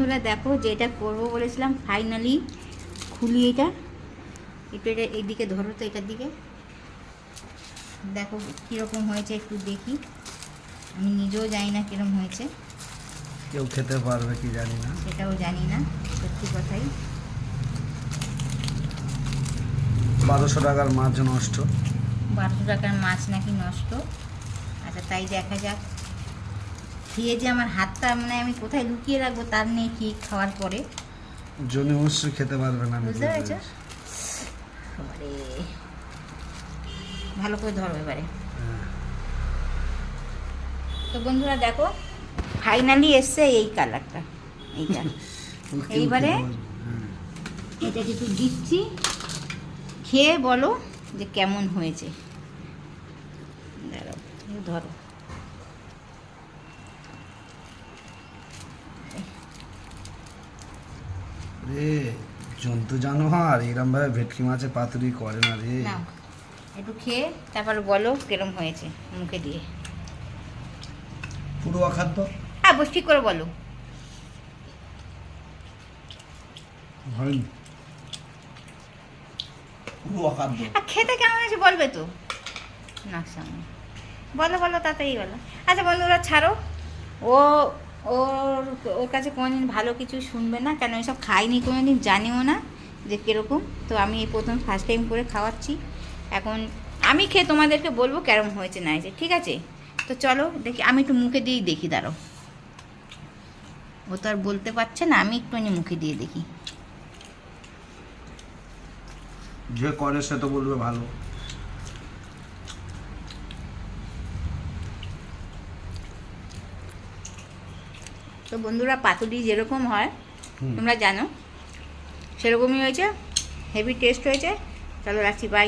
বন্ধুরা দেখো, যেটা করবো বলেছিলাম ফাইনালি খুলি। এটা এইদিকে ধরো তো, এটার দিকে দেখো কীরকম হয়েছে একটু দেখি। আমি নিজেও জানি না কীরকম হয়েছে, কেউ খেতে পারবে কি জানি না, সেটাও জানি না, সত্যি কথাই। 1200 টাকার মাছ নষ্ট। 1200 টাকার মাছ নাকি নষ্ট? আচ্ছা তাই দেখা যাক। খেয়ে যে আমার হাতটা মানে আমি কোথায় লুকিয়ে রাখবো তার নেই ঠিক, খাওয়ার পরে জনি অবশ্যই খেতে পারবে না, বুঝতে পেরেছো? ভালো করে ধরো এবারে। তো বন্ধুরা দেখো ফাইনালি এসছে এই কালারটা, এইটা। এইবারে এটা কিছু দিচ্ছি, খেয়ে বলো যে কেমন হয়েছে। দাঁড়াও, ধরো। রে জন্তু জানোয়ার এরম ভাবে ভেটকি মাছে পাতুরি করে না রে। নাও একটু খেয়ে তারপর বলো কিরম হয়েছে মুখে দিয়ে। পুরো অখাদ্য। হ্যাঁ বস, ঠিক করে বলো। হয়নি, পুরো অখাদ্য। আর খেতে কেমন হয়েছে বলবে তো না, সামনে বলো বলো, তাড়াতাড়ি বলো। আচ্ছা বন্ধুরা ছাড়ো, ও ওর ওর কাছে কোনোদিন ভালো কিছু শুনবে না, কেন এসব খাইনি কোনোদিন, জানিও না যে কীরকম। তো আমি এই প্রথম ফার্স্ট টাইম করে খাওয়াচ্ছি, এখন আমি খেয়ে তোমাদেরকে বলবো কেরম হয়েছে না হয়েছে, ঠিক আছে? তো চলো দেখি, আমি একটু মুখে দিয়েই দেখি, দাঁড়াও। ও তো আর বলতে পারছে না, আমি একটুখানি মুখে দিয়ে দেখি। যে করে সে তো বলবে ভালো। তো বন্ধুরা পাতুরি যেরকম হয় তোমরা জানো, সেরকমই হয়েছে, হেভি টেস্ট হয়েছে। চলো রাখছি, বাই।